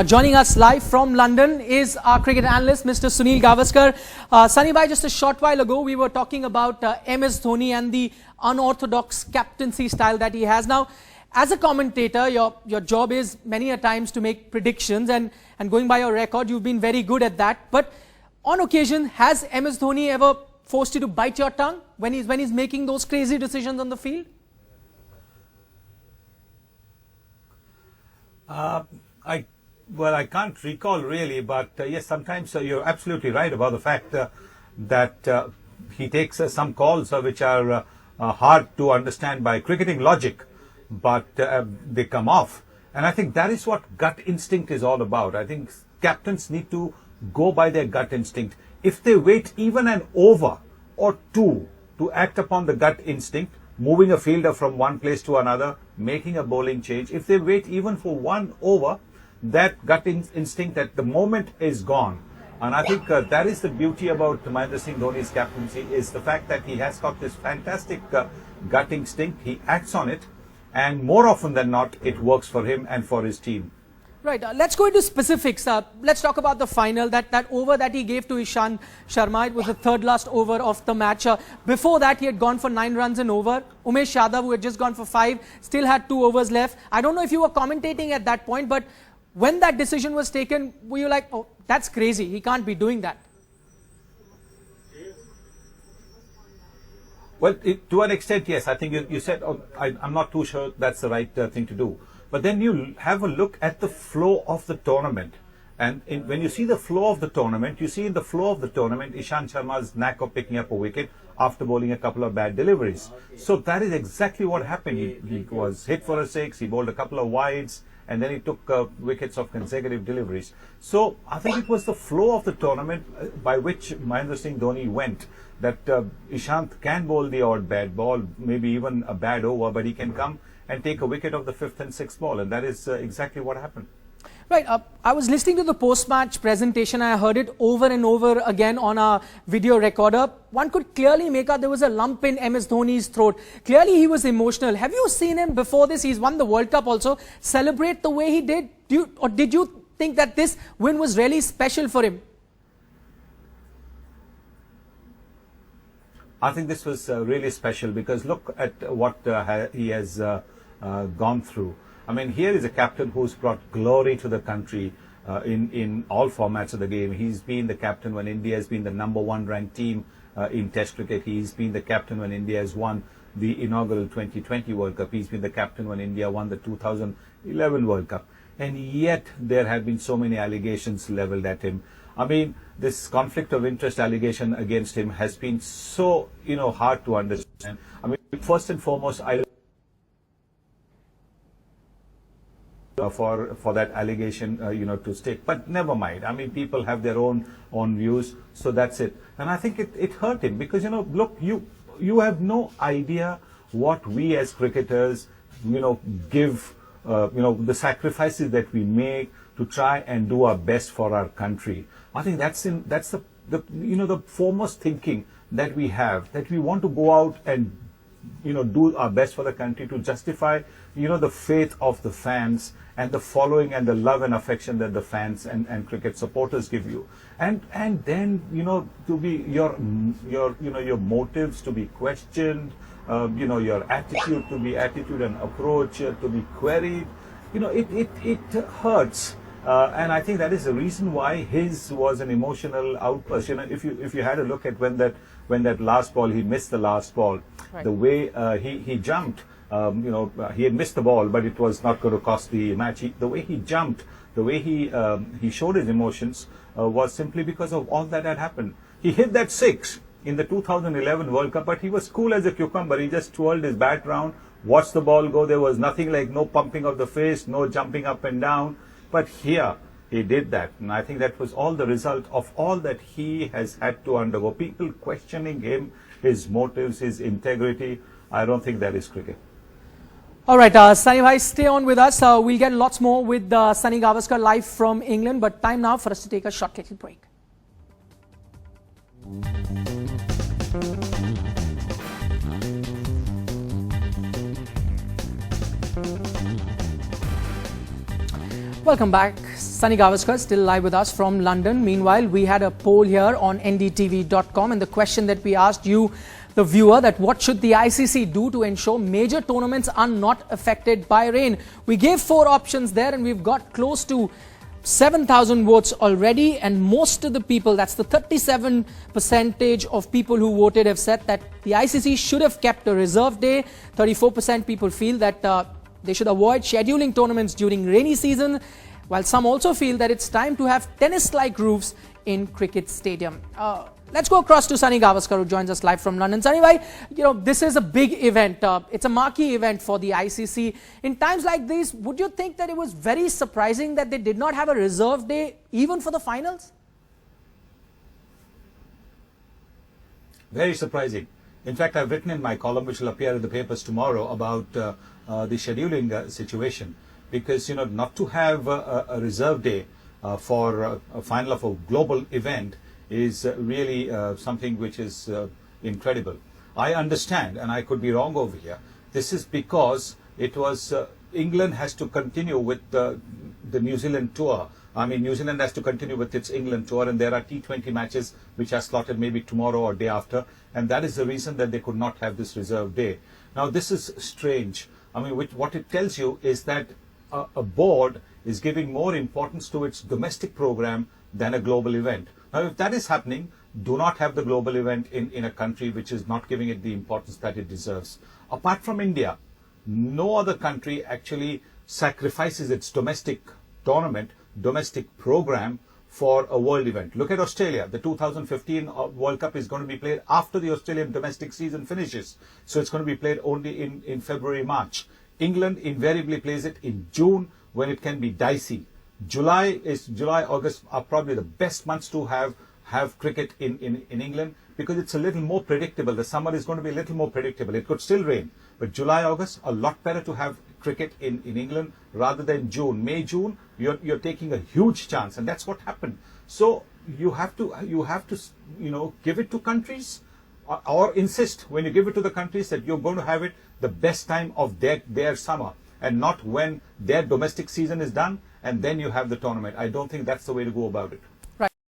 Joining us live from London is our cricket analyst, Mr. Sunil Gavaskar. Sunny bhai, just a short while ago, we were talking about MS Dhoni and the unorthodox captaincy style that he has. Now, as a commentator, your job is many a times to make predictions, and going by your record, you've been very good at that. But on occasion, has MS Dhoni ever forced you to bite your tongue when he's making those crazy decisions on the field? I can't recall really, but yes, sometimes you're absolutely right about the fact that he takes some calls which are hard to understand by cricketing logic, but they come off. And I think that is what gut instinct is all about. I think captains need to go by their gut instinct. If they wait even an over or two to act upon the gut instinct, moving a fielder from one place to another, making a bowling change, if they wait even for one over, that gut instinct at the moment is gone. And I think that is the beauty about Mahendra Singh Dhoni's captaincy, is the fact that he has got this fantastic gut instinct. He acts on it, and more often than not, it works for him and for his team. Right, let's go into specifics. Let's talk about the final, that over that he gave to Ishant Sharma. It was the third last over of the match. Before that, he had gone for 9 runs and over. Umesh Yadav, who had just gone for 5, still had 2 overs left. I don't know if you were commentating at that point, but when that decision was taken, were you like, oh, that's crazy, he can't be doing that? Well, to an extent, yes. I think you said, I'm not too sure that's the right thing to do. But then you have a look at the flow of the tournament. And when you see the flow of the tournament, you see in the flow of the tournament, Ishant Sharma's knack of picking up a wicket after bowling a couple of bad deliveries. So that is exactly what happened. He was hit for a 6, he bowled a couple of wides, and then he took wickets of consecutive deliveries. So I think it was the flow of the tournament by which Mahendra Singh Dhoni went, that Ishant can bowl the odd bad ball, maybe even a bad over, but he can come and take a wicket of the 5th and 6th ball, and that is exactly what happened. Right, I was listening to the post-match presentation. I heard it over and over again on a video recorder. One could clearly make out there was a lump in MS Dhoni's throat. Clearly he was emotional. Have you seen him before this? He's won the World Cup also. Celebrate the way he did? Or did you think that this win was really special for him? I think this was really special, because look at what he has gone through. I mean, here is a captain who's brought glory to the country in all formats of the game. He's been the captain when India has been the #1 ranked team in Test cricket. He's been the captain when India has won the inaugural 2020 World Cup. He's been the captain when India won the 2011 World Cup. And yet there have been so many allegations leveled at him. I mean, this conflict of interest allegation against him has been so, hard to understand. I mean, first and foremost, for that allegation, to stick. But never mind. I mean, people have their own views, so that's it. And I think it hurt him, because, look, you have no idea what we as cricketers, give, the sacrifices that we make to try and do our best for our country. I think that's the foremost thinking that we have, that we want to go out and do our best for the country, to justify, the faith of the fans and the following and the love and affection that the fans and cricket supporters give you. And then, to be your motives to be questioned, your attitude to be attitude and approach to be queried, it hurts. And I think that is the reason why his was an emotional outburst. If you had a look at when that last ball, he missed the last ball, right. The way he jumped, he had missed the ball, but it was not going to cost the match. The way he jumped, the way he showed his emotions was simply because of all that had happened. He hit that 6 in the 2011 World Cup, but he was cool as a cucumber. He just twirled his bat round, watched the ball go. There was nothing like, no pumping of the fist, no jumping up and down. But here, he did that. And I think that was all the result of all that he has had to undergo. People questioning him, his motives, his integrity. I don't think that is cricket. All right, Sunny bhai, stay on with us. We'll get lots more with Sunil Gavaskar live from England. But time now for us to take a short little break. Welcome back. Sunil Gavaskar still live with us from London. Meanwhile, we had a poll here on NDTV.com, and the question that we asked you, the viewer, that what should the ICC do to ensure major tournaments are not affected by rain? We gave 4 options there, and we've got close to 7,000 votes already, and most of the people, that's the 37% of people who voted, have said that the ICC should have kept a reserve day. 34% people feel that they should avoid scheduling tournaments during rainy season, while some also feel that it's time to have tennis-like roofs in cricket stadium. Let's go across to Sunil Gavaskar, who joins us live from London. Sunil bhai, this is a big event. It's a marquee event for the ICC. In times like these, would you think that it was very surprising that they did not have a reserve day even for the finals? Very surprising. In fact, I've written in my column, which will appear in the papers tomorrow, about the scheduling situation. Because, not to have a reserve day for a final of a global event is really something which is incredible. I understand, and I could be wrong over here. This is because it was England has to continue with the New Zealand tour. I mean, New Zealand has to continue with its England tour, and there are T20 matches which are slotted maybe tomorrow or day after, and that is the reason that they could not have this reserve day. Now, this is strange. I mean, what it tells you is that a board is giving more importance to its domestic program than a global event. Now, if that is happening, do not have the global event in a country which is not giving it the importance that it deserves. Apart from India, no other country actually sacrifices its domestic tournament, domestic program for a world event. Look at Australia. The 2015 World Cup is going to be played after the Australian domestic season finishes. So it's going to be played only in February, March. England invariably plays it in June when it can be dicey. July, August are probably the best months to have cricket in England, because it's a little more predictable. The summer is going to be a little more predictable. It could still rain, but July, August, a lot better to have cricket in England rather than June. May, June, you're taking a huge chance, and that's what happened. So you have to give it to countries, or insist when you give it to the countries that you're going to have it the best time of their summer, and not when their domestic season is done and then you have the tournament. I don't think that's the way to go about it.